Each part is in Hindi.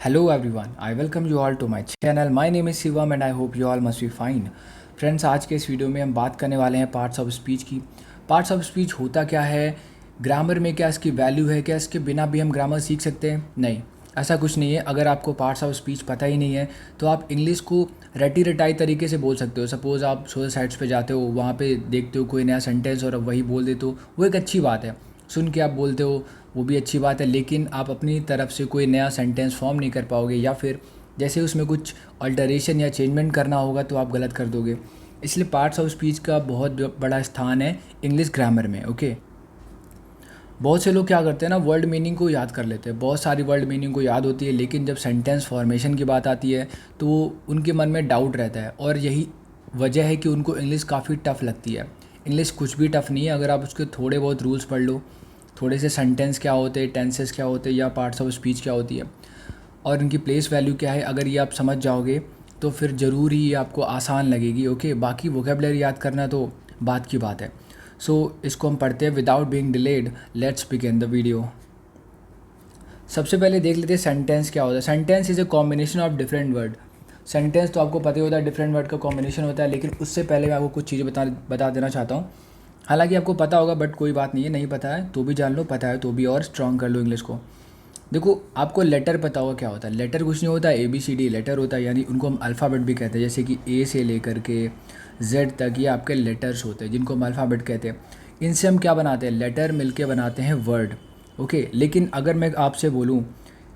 Hello everyone, I welcome you all to my channel. My name is Shivam and I hope you all must be fine. Friends, आज के इस वीडियो में हम बात करने वाले हैं पार्ट्स ऑफ स्पीच की। पार्ट्स ऑफ स्पीच होता क्या है, ग्रामर में क्या इसकी वैल्यू है, क्या इसके बिना भी हम ग्रामर सीख सकते हैं? नहीं, ऐसा कुछ नहीं है। अगर आपको पार्ट्स ऑफ स्पीच पता ही नहीं है तो आप इंग्लिश को रटी रटाई तरीके से बोल सकते हो। सपोज़ आप सोशल साइट्स पे जाते हो, वहाँ पे देखते हो कोई नया सेंटेंस और अब वही बोल देते हो, वो एक अच्छी बात है। सुन के आप बोलते हो वो भी अच्छी बात है, लेकिन आप अपनी तरफ से कोई नया सेंटेंस फॉर्म नहीं कर पाओगे, या फिर जैसे उसमें कुछ अल्टरेशन या चेंजमेंट करना होगा तो आप गलत कर दोगे। इसलिए पार्ट्स ऑफ स्पीच का बहुत बड़ा स्थान है इंग्लिश ग्रामर में। ओके, बहुत से लोग क्या करते हैं ना, वर्ड मीनिंग को याद कर लेते हैं। बहुत सारी वर्ड मीनिंग को याद होती है, लेकिन जब सेंटेंस फॉर्मेशन की बात आती है तो उनके मन में डाउट रहता है, और यही वजह है कि उनको इंग्लिश काफ़ी टफ़ लगती है। इंग्लिश कुछ भी टफ़ नहीं है, अगर आप उसके थोड़े बहुत रूल्स पढ़ लो, थोड़े से सेंटेंस क्या होते हैं, टेंसेस क्या होते हैं, या पार्ट्स ऑफ स्पीच क्या होती है और इनकी प्लेस वैल्यू क्या है, अगर ये आप समझ जाओगे तो फिर ज़रूर ही ये आपको आसान लगेगी। ओके, बाकी वोकेबलरी याद करना तो बात की बात है। सो इसको हम पढ़ते हैं। Without being delayed, let's begin the video. सबसे पहले देख लेते हैं सेंटेंस क्या होता है। Sentence is a combination of different word. Sentence तो आपको पता ही होता है, डिफरेंट वर्ड का कॉम्बिनेशन होता है, लेकिन उससे पहले मैं आपको कुछ चीज़ें बता देना चाहता हूँ। हालांकि आपको पता होगा, बट कोई बात नहीं है, नहीं पता है तो भी जान लो, पता है तो भी और स्ट्रॉन्ग कर लो इंग्लिश को। देखो, आपको लेटर पता होगा क्या होता है। लेटर कुछ नहीं होता, ABCD लेटर होता है, यानी उनको हम अल्फ़ाबेट भी कहते हैं। जैसे कि A से लेकर के Z तक ये आपके लेटर्स होते हैं, जिनको हम अल्फ़ाबेट कहते हैं। इनसे हम क्या बनाते हैं, लेटर मिलके बनाते हैं वर्ड। ओके, लेकिन अगर मैं आपसे बोलूँ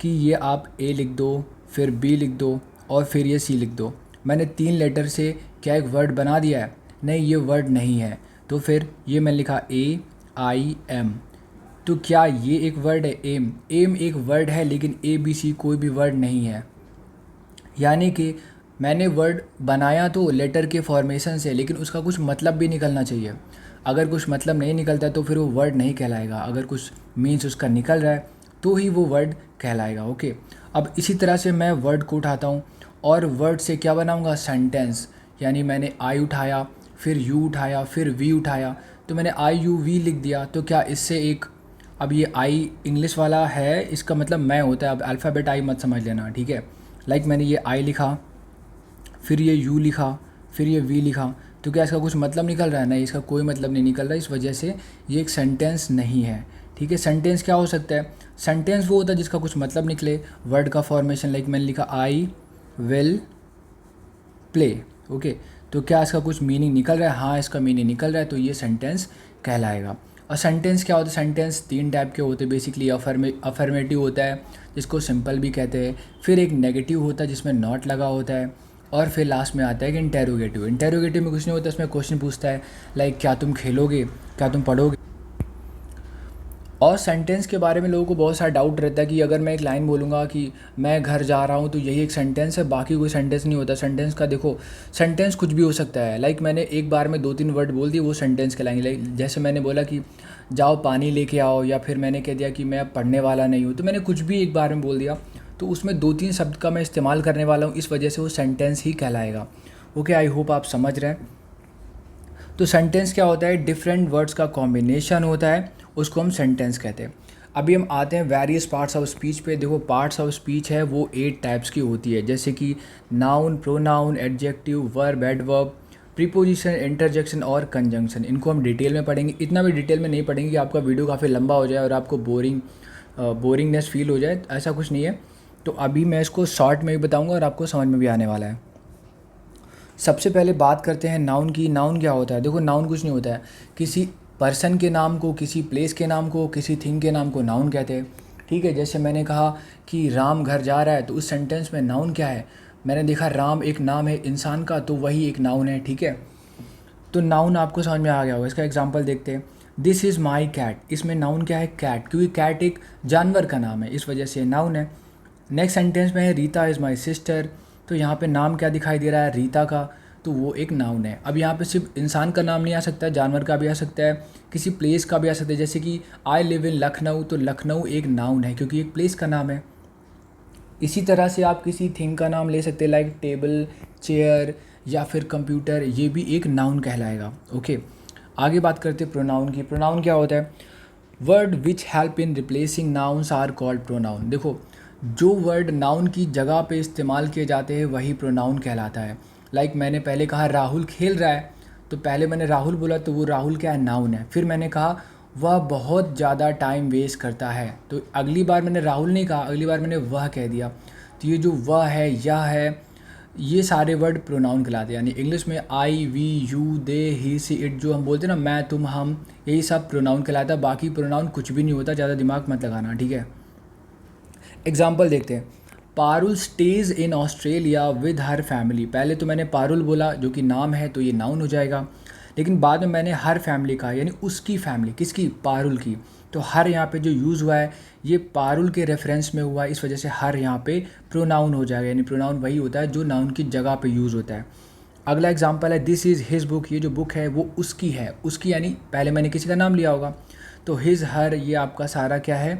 कि ये आप A लिख दो, फिर B लिख दो और फिर ये C लिख दो, मैंने 3 लेटर से क्या एक वर्ड बना दिया है? नहीं, ये वर्ड नहीं है। तो फिर ये मैंने लिखा AIM, तो क्या ये एक वर्ड है? एम, एम एक वर्ड है, लेकिन ABC कोई भी वर्ड नहीं है। यानी कि मैंने वर्ड बनाया तो लेटर के फॉर्मेशन से, लेकिन उसका कुछ मतलब भी निकलना चाहिए। अगर कुछ मतलब नहीं निकलता तो फिर वो वर्ड नहीं कहलाएगा। अगर कुछ मीन्स उसका निकल रहा है तो ही वो वर्ड कहलाएगा। ओके, अब इसी तरह से मैं वर्ड को उठाता हूँ और वर्ड से क्या बनाऊँगा, सेंटेंस। यानी मैंने आई उठाया, फिर यू उठाया, फिर वी उठाया, तो मैंने IUV लिख दिया। तो क्या इससे एक, अब ये आई इंग्लिश वाला है, इसका मतलब मैं होता है। अब अल्फ़ाबेट आई मत समझ लेना, ठीक है। लाइक मैंने ये आई लिखा, फिर ये यू लिखा, फिर ये वी लिखा, तो क्या इसका कुछ मतलब निकल रहा है? नहीं, इसका कोई मतलब नहीं निकल रहा है। इस वजह से ये एक सेंटेंस नहीं है, ठीक है। सेंटेंस क्या हो सकता है? सेंटेंस वो होता है जिसका कुछ मतलब निकले, वर्ड का फॉर्मेशन। लाइक मैंने लिखा आई विल प्ले। ओके, तो क्या इसका कुछ मीनिंग निकल रहा है? हाँ, इसका मीनिंग निकल रहा है, तो ये सेंटेंस कहलाएगा। और सेंटेंस क्या होता है? सेंटेंस 3 टाइप के होते हैं बेसिकली। अफर्मेटिव होता है, जिसको सिंपल भी कहते हैं। फिर एक नेगेटिव होता है जिसमें नॉट लगा होता है, और फिर लास्ट में आता है कि इंटेरोगेटिव। इंटेरोगेटिव में कुछ नहीं होता, इसमें क्वेश्चन पूछता है, लाइक क्या तुम खेलोगे, क्या तुम पढ़ोगे। और सेंटेंस के बारे में लोगों को बहुत सारा डाउट रहता है कि अगर मैं एक लाइन बोलूँगा कि मैं घर जा रहा हूँ, तो यही एक सेंटेंस है, बाकी कोई सेंटेंस नहीं होता। सेंटेंस का देखो, सेंटेंस कुछ भी हो सकता है। लाइक मैंने एक बार में 2-3 वर्ड बोल दिए, वो सेंटेंस कहलाएंगे। लाइक जैसे मैंने बोला कि जाओ पानी लेके आओ, या फिर मैंने कह दिया कि मैं पढ़ने वाला नहीं हूँ, तो मैंने कुछ भी एक बार में बोल दिया, तो उसमें 2-3 शब्द का मैं इस्तेमाल करने वाला हूँ, इस वजह से वो सेंटेंस ही कहलाएगा। ओके, आई होप आप समझ रहे हैं। तो सेंटेंस क्या होता है? डिफरेंट वर्ड्स का कॉम्बिनेशन होता है, उसको हम सेंटेंस कहते हैं। अभी हम आते हैं वेरियस पार्ट्स ऑफ स्पीच पे। देखो, पार्ट्स ऑफ स्पीच है वो 8 टाइप्स की होती है, जैसे कि noun, pronoun, adjective, verb, adverb, preposition, interjection और कंजंक्शन। इनको हम डिटेल में पढ़ेंगे। इतना भी डिटेल में नहीं पढ़ेंगे कि आपका वीडियो काफ़ी लंबा हो जाए और आपको बोरिंगनेस फील हो जाए, ऐसा कुछ नहीं है। तो अभी मैं इसको शॉर्ट में भी बताऊँगा और आपको समझ में भी आने वाला है। सबसे पहले बात करते हैं नाउन की। नाउन क्या होता है? देखो, नाउन कुछ नहीं होता है, किसी पर्सन के नाम को, किसी प्लेस के नाम को, किसी थिंग के नाम को नाउन कहते हैं, ठीक है। जैसे मैंने कहा कि राम घर जा रहा है, तो उस सेंटेंस में नाउन क्या है? मैंने देखा राम एक नाम है इंसान का, तो वही एक नाउन है, ठीक है। तो नाउन आपको समझ में आ गया होगा। इसका एग्जांपल देखते हैं। दिस इज़ माई कैट, इसमें नाउन क्या है? कैट, क्योंकि कैट एक जानवर का नाम है, इस वजह से नाउन है। नेक्स्ट सेंटेंस में है रीता इज़ माई सिस्टर, तो यहाँ पे नाम क्या दिखाई दे रहा है? रीता का, तो वो एक नाउन है। अब यहाँ पे सिर्फ इंसान का नाम नहीं आ सकता, जानवर का भी आ सकता है, किसी प्लेस का भी आ सकता है। जैसे कि आई लिव इन लखनऊ, तो लखनऊ एक नाउन है क्योंकि एक प्लेस का नाम है। इसी तरह से आप किसी थिंग का नाम ले सकते हैं, लाइक टेबल, चेयर या फिर कंप्यूटर, ये भी एक नाउन कहलाएगा। ओके, आगे बात करते हैं प्रोनाउन की। प्रोनाउन क्या होता है? Word which help in replacing nouns are called pronoun. देखो, जो वर्ड नाउन की जगह पे इस्तेमाल किए जाते हैं वही प्रोनाउन कहलाता है। लाइक मैंने पहले कहा राहुल खेल रहा है, तो पहले मैंने राहुल बोला तो वो राहुल क्या है, नाउन है। फिर मैंने कहा वह बहुत ज़्यादा टाइम वेस्ट करता है, तो अगली बार मैंने राहुल नहीं कहा, अगली बार मैंने वह कह दिया। तो ये जो वह है, यह है, ये सारे वर्ड प्रोनाउन कहलाते हैं। यानी इंग्लिश में I, we, you, they, he, she, it, जो हम बोलते हैं ना, मैं, तुम, हम, यही सब प्रोनाउन कहलाता है। बाकी प्रोनाउन कुछ भी नहीं होता, ज़्यादा दिमाग मत लगाना, ठीक है। एग्जाम्पल देखते हैं। Parul stage in Australia with her family. पहले तो मैंने पारुल बोला जो कि नाम है, तो ये नाउन हो जाएगा, लेकिन बाद में मैंने हर फैमिली कहा, यानी उसकी फैमिली, किसकी, पारुल की। तो हर यहाँ पे जो यूज़ हुआ है ये पारुल के रेफरेंस में हुआ है, इस वजह से हर यहाँ पे प्रोनाउन हो जाएगा। यानी प्रोनाउन वही होता है जो नाउन की जगह पे यूज़ होता है। अगला एग्जाम्पल है दिस इज़ हिज बुक। ये जो बुक है वो उसकी है, उसकी यानी पहले मैंने किसी का नाम लिया होगा, तो हिज, हर, ये आपका सारा क्या है,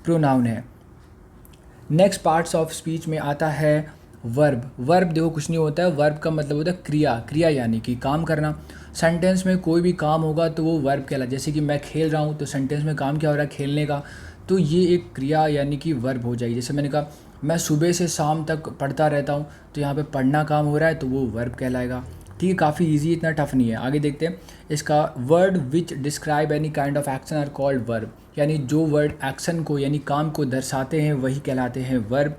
प्रोनाउन है। नेक्स्ट पार्ट्स ऑफ स्पीच में आता है वर्ब। वर्ब देखो कुछ नहीं होता है, वर्ब का मतलब होता है क्रिया, क्रिया यानी कि काम करना। सेंटेंस में कोई भी काम होगा तो वो वर्ब कहलाता है। जैसे कि मैं खेल रहा हूँ, तो सेंटेंस में काम क्या हो रहा है, खेलने का, तो ये एक क्रिया यानी कि वर्ब हो जाएगी। जैसे मैंने कहा मैं सुबह से शाम तक पढ़ता रहता हूँ, तो यहाँ पे पढ़ना काम हो रहा है, तो वो वर्ब कहलाएगा। ठीक है, काफ़ी इजी, इतना टफ नहीं है। आगे देखते हैं इसका। Word which describe any kind of action are called verb. यानी जो वर्ड एक्शन को यानी काम को दर्शाते हैं वही कहलाते हैं वर्ब।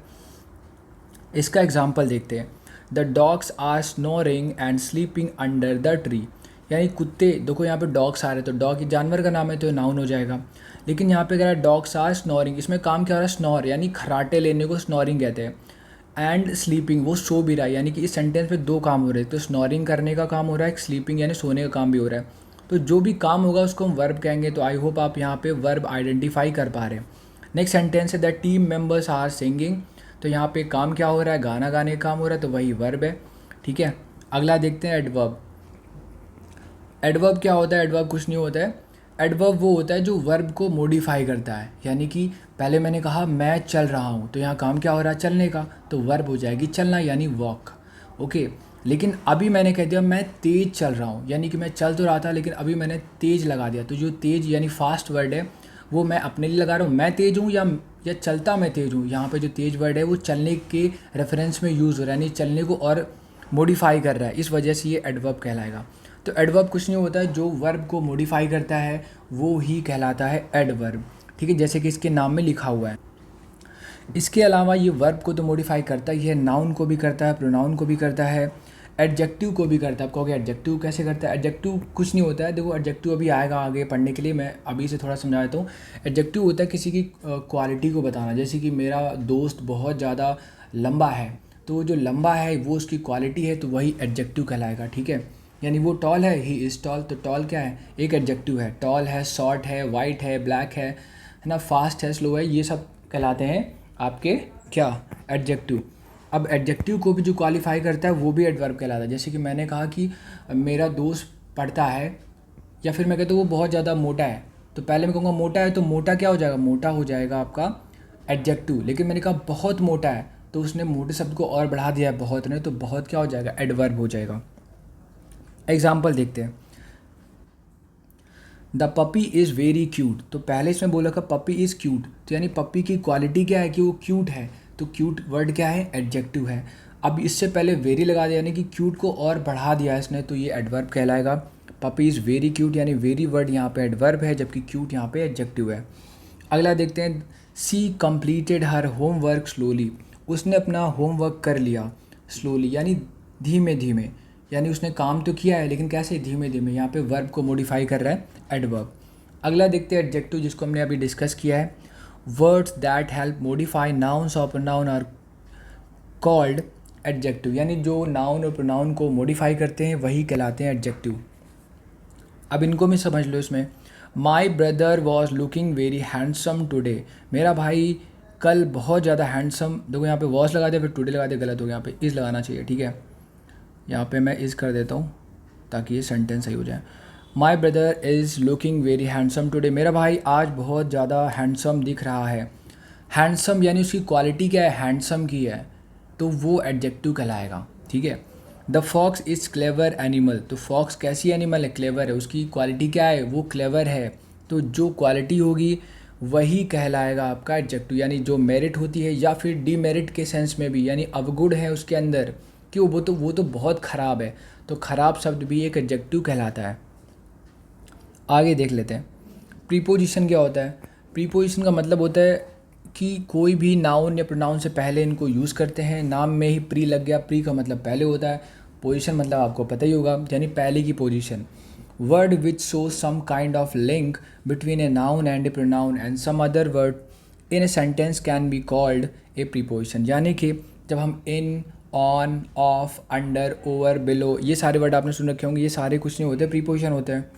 इसका एग्जाम्पल देखते हैं। The dogs are snoring and sleeping under the tree. यानी कुत्ते, देखो यहाँ पे डॉग्स आ रहे, तो डॉग जानवर का नाम है तो नाउन हो जाएगा। लेकिन यहाँ पे कह रहा है डॉग्स आर स्नोरिंग, इसमें काम क्या हो रहा है, स्नोर, यानी खराटे लेने को स्नोरिंग कहते हैं। एंड स्लीपिंग, वो सो भी रहा है, यानी कि इस सेंटेंस में दो काम हो रहे हैं, तो स्नोरिंग करने का काम हो रहा है, स्लीपिंग यानी सोने का काम भी हो रहा है। तो जो भी काम होगा उसको हम वर्ब कहेंगे। तो आई होप आप यहाँ पे वर्ब आइडेंटिफाई कर पा रहे हैं। नेक्स्ट सेंटेंस है the team members are singing. तो यहाँ पे काम क्या हो रहा है, गाना गाने का काम हो रहा है, तो वही वर्ब है, ठीक है। अगला देखते हैं एडवर्ब। एडवर्ब क्या होता है, एडवर्ब कुछ नहीं होता है। एडवर्ब वो होता है जो वर्ब को मॉडिफाई करता है। यानी कि पहले मैंने कहा मैं चल रहा हूँ, तो यहाँ काम क्या हो रहा है, चलने का, तो वर्ब हो जाएगी चलना यानी वॉक, ओके। लेकिन अभी मैंने कह दिया मैं तेज़ चल रहा हूँ, यानी कि मैं चल तो रहा था लेकिन अभी मैंने तेज़ लगा दिया, तो जो तेज़ यानी फास्ट वर्ड है वो मैं अपने लिए लगा रहा हूँ, मैं तेज़ हूँ या चलता मैं तेज़ हूँ। यहाँ पे जो तेज़ वर्ड है वो चलने के रेफरेंस में यूज़ हो रहा है, यानी चलने को और मॉडिफाई कर रहा है, इस वजह से ये एडवर्ब कहलाएगा। तो एडवर्ब कुछ नहीं होता है, जो वर्ब को मॉडिफाई करता है वो ही कहलाता है एडवर्ब, ठीक है, जैसे कि इसके नाम में लिखा हुआ है। इसके अलावा ये वर्ब को तो मॉडिफाई करता ही है, नाउन को भी करता है, प्रोनाउन को भी करता है, एडजेक्टिव को भी करता है। आप कहोगे एडजेक्टिव कैसे करता है, एडजेक्टिव कुछ नहीं होता है, देखो एडजेक्टिव अभी आएगा आगे पढ़ने के लिए, मैं अभी से थोड़ा समझा देता हूँ। एडजेक्टिव होता है किसी की क्वालिटी को बताना। जैसे कि मेरा दोस्त बहुत ज़्यादा लंबा है, तो जो लंबा है वो उसकी क्वालिटी है, तो वही एडजेक्टिव कहलाएगा, ठीक है। यानी वो टॉल है, ही इज़ टॉल, तो टॉल क्या है, एक एडजेक्टिव है। टॉल है, शॉर्ट है, वाइट है, ब्लैक है ना, फास्ट है, स्लो है, ये सब कहलाते हैं आपके क्या, एडजेक्टिव। अब एडजेक्टिव को भी जो क्वालिफाई करता है वो भी एडवर्ब कहलाता है। जैसे कि मैंने कहा कि मेरा दोस्त पढ़ता है, या फिर मैं कहता हूँ वो बहुत ज़्यादा मोटा है, तो पहले मैं कहूँगा मोटा है, तो मोटा क्या हो जाएगा, मोटा हो जाएगा आपका एडजेक्टिव। लेकिन मैंने कहा बहुत मोटा है, तो उसने मोटे शब्द को और बढ़ा दिया है बहुत ने, तो बहुत क्या हो जाएगा, एडवर्ब हो जाएगा। एग्जाम्पल देखते हैं। The puppy is very cute. तो पहले इसमें बोला था पपी इज़ क्यूट, तो यानी पपी की क्वालिटी क्या है कि वो क्यूट है, तो क्यूट वर्ड क्या है, एडजेक्टिव है। अब इससे पहले वेरी लगा दिया, यानी कि क्यूट को और बढ़ा दिया इसने, तो ये एडवर्ब कहलाएगा। पपी इज़ वेरी क्यूट, यानी वेरी वर्ड यहाँ पे एडवर्ब है, जबकि क्यूट यहाँ पे एडजेक्टिव है। अगला देखते हैं। सी कंप्लीटेड हर होमवर्क स्लोली। उसने अपना होमवर्क कर लिया स्लोली, यानी धीमे धीमे, यानी उसने काम तो किया है लेकिन कैसे, धीमे धीमे। यहाँ पे वर्ब को मॉडिफाई कर रहा है एडवर्ब। अगला देखते हैं एडजेक्टिव, जिसको हमने अभी डिस्कस किया है। Words that help modify nouns और प्रोनाउन आर कॉल्ड एडजेक्टिव। यानी जो नाउन और प्रोनाउन को मॉडिफाई करते हैं वही कहलाते हैं एडजेक्टिव। अब इनको भी समझ लो। इसमें my brother was looking very handsome today. मेरा भाई कल बहुत ज़्यादा हैंडसम, देखो यहाँ पे वॉज लगा दिया फिर टुडे लगा दिया, गलत हो गया, यहाँ पे इज़ लगाना चाहिए, ठीक है। यहाँ पे मैं इज़ कर देता हूँ ताकि ये सेंटेंस सही हो जाए। My brother is looking very handsome today. मेरा भाई आज बहुत ज़्यादा हैंडसम दिख रहा है। हैंडसम यानी उसकी क्वालिटी क्या है, हैंडसम की है, तो वो एडजेक्टिव कहलाएगा, ठीक है। The fox is clever animal. तो फॉक्स कैसी एनिमल है, क्लेवर है, उसकी क्वालिटी क्या है, वो क्लेवर है, तो जो क्वालिटी होगी वही कहलाएगा आपका एडजेक्टिव। यानी जो मेरिट होती है या फिर डीमेरिट के सेंस में भी, यानी अवगुण है उसके अंदर कि वो तो बहुत ख़राब है, तो ख़राब शब्द भी एक एडजेक्टिव कहलाता है। आगे देख लेते हैं प्रीपोजिशन क्या होता है। प्रीपोजिशन का मतलब होता है कि कोई भी नाउन या प्रोनाउन से पहले इनको यूज़ करते हैं। नाम में ही प्री लग गया, प्री का मतलब पहले होता है, पोजीशन मतलब आपको पता ही होगा, यानी पहले की position. Word which show some kind of link between a noun and a pronoun and some other word in a sentence can be called a preposition. यानी कि जब हम in, on, of, under, over, below, ये सारे वर्ड आपने सुन रखे होंगे, ये सारे कुछ नहीं होते, प्रीपोजिशन होते हैं।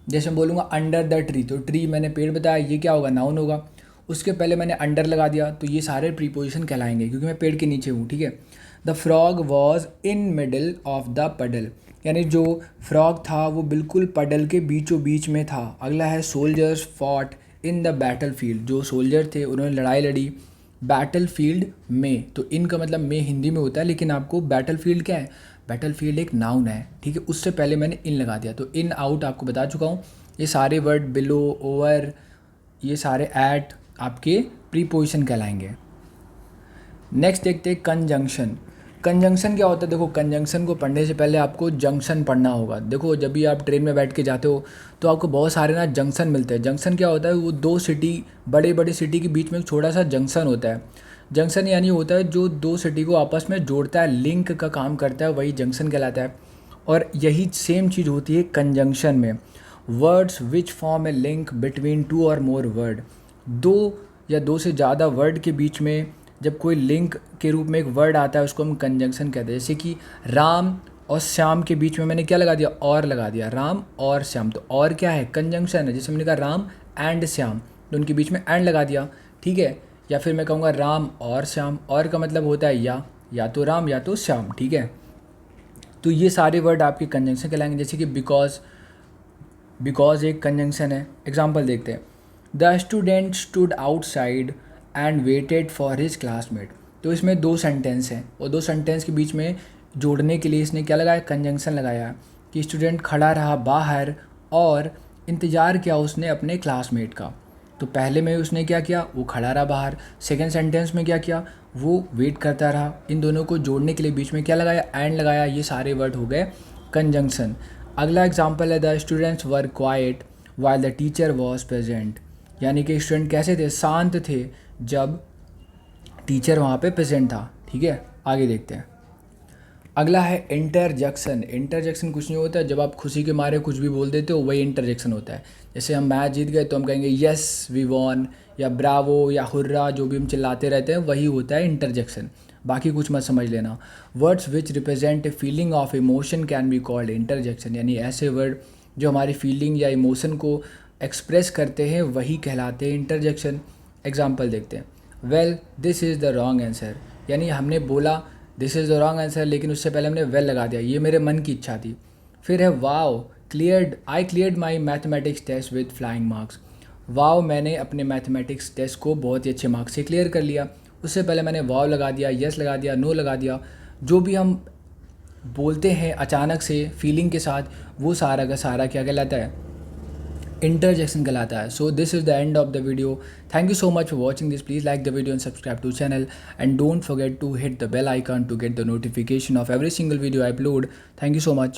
जैसे मैं बोलूँगा अंडर द ट्री, तो ट्री मैंने पेड़ बताया, ये क्या होगा, नाउन होगा। उसके पहले मैंने अंडर लगा दिया, तो ये सारे प्रीपोजिशन कहलाएंगे क्योंकि मैं पेड़ के नीचे हूँ, ठीक है। The frog was in middle of the पडल, यानी जो फ्रॉग था वो बिल्कुल पडल के बीचों बीच में था। अगला है soldiers fought in the battle field, जो सोल्जर थे उन्होंने लड़ाई लड़ी बैटल फील्ड में। तो इनका मतलब में हिंदी में होता है, लेकिन आपको बैटल फील्ड क्या है, बैटल फील्ड एक नाउन है, ठीक है। उससे पहले मैंने इन लगा दिया, तो इन आउट आपको बता चुका हूँ। ये सारे वर्ड बिलो, ओवर, ये सारे एट आपके प्रीपोजिशन कहलाएंगे। नेक्स्ट देखते हैं कंजंक्शन। कंजंक्शन क्या होता है, देखो कंजंक्शन को पढ़ने से पहले आपको जंक्शन पढ़ना होगा। देखो जब भी आप ट्रेन में बैठ के जाते हो तो आपको बहुत सारे ना जंक्शन मिलते हैं। जंक्शन क्या होता है, वो दो सिटी, बड़े बड़े सिटी के बीच में एक छोटा सा जंक्शन होता है। जंक्शन यानी होता है जो दो सिटी को आपस में जोड़ता है, लिंक का काम करता है, वही जंक्शन कहलाता है। और यही सेम चीज़ होती है कंजंक्शन में। Words which form A link between two और मोर वर्ड, दो या दो से ज़्यादा वर्ड के बीच में जब कोई लिंक के रूप में एक वर्ड आता है उसको हम कंजंक्शन कहते हैं। जैसे कि राम और श्याम के बीच में मैंने क्या लगा दिया, और लगा दिया, राम और श्याम, तो और क्या है, कंजंक्शन है। जैसे मैंने कहा राम एंड श्याम, तो उनके बीच में एंड लगा दिया, ठीक है। या फिर मैं कहूँगा राम और श्याम, और का मतलब होता है या तो राम या तो श्याम, ठीक है। तो ये सारे वर्ड आपके कंजंक्शन कहलाएंगे। जैसे कि बिकॉज एक कंजंक्शन है। एग्जाम्पल देखते हैं, the student stood outside and waited for his classmate. तो इसमें दो सेंटेंस हैं और दो सेंटेंस के बीच में जोड़ने के लिए इसने क्या लगाया, कंजंक्शन लगाया कि स्टूडेंट खड़ा रहा बाहर और इंतज़ार किया उसने अपने क्लासमेट का। तो पहले में उसने क्या किया, वो खड़ा रहा बाहर। सेकंड सेंटेंस में क्या किया, वो वेट करता रहा। इन दोनों को जोड़ने के लिए बीच में क्या लगाया, एंड लगाया। ये सारे वर्ड हो गए कंजंक्शन। अगला एग्जाम्पल है, the students were quite while the teacher was present. यानी कि स्टूडेंट कैसे थे, शांत थे जब टीचर वहाँ पे प्रेजेंट था, ठीक है। आगे देखते हैं। अगला है इंटरजेक्शन। इंटरजेक्शन कुछ नहीं होता है, जब आप खुशी के मारे कुछ भी बोल देते हो वही इंटरजेक्शन होता है। जैसे हम मैच जीत गए तो हम कहेंगे यस वी वॉन, या ब्रावो या हुर्रा, जो भी हम चिल्लाते रहते हैं वही होता है इंटरजेक्शन। बाकी कुछ मत समझ लेना। Words which represent a feeling of emotion can be called interjection. यानी ऐसे वर्ड जो हमारी फीलिंग या इमोशन को एक्सप्रेस करते हैं वही कहलाते हैं इंटरजेक्शन। एग्जाम्पल देखते हैं, well this is the wrong answer. यानी हमने बोला this is the wrong answer, लेकिन उससे पहले हमने वेल लगा दिया, ये मेरे मन की इच्छा थी। फिर है wow I cleared my mathematics test with flying marks. Wow, मैंने अपने मैथमेटिक्स टेस्ट को बहुत ही अच्छे मार्क्स से क्लियर कर लिया। उससे पहले मैंने वाओ लगा दिया, यस लगा दिया, नो लगा दिया। जो भी हम बोलते हैं अचानक से फीलिंग के साथ, वो सारा का सारा क्या कहलाता है, इंटरजेक्शन कहलाता है। So this is the end of the video. Thank you so much for watching this. Please like the video and subscribe to channel and don't forget to hit the bell icon to get the notification of every single video I upload. Thank you so much.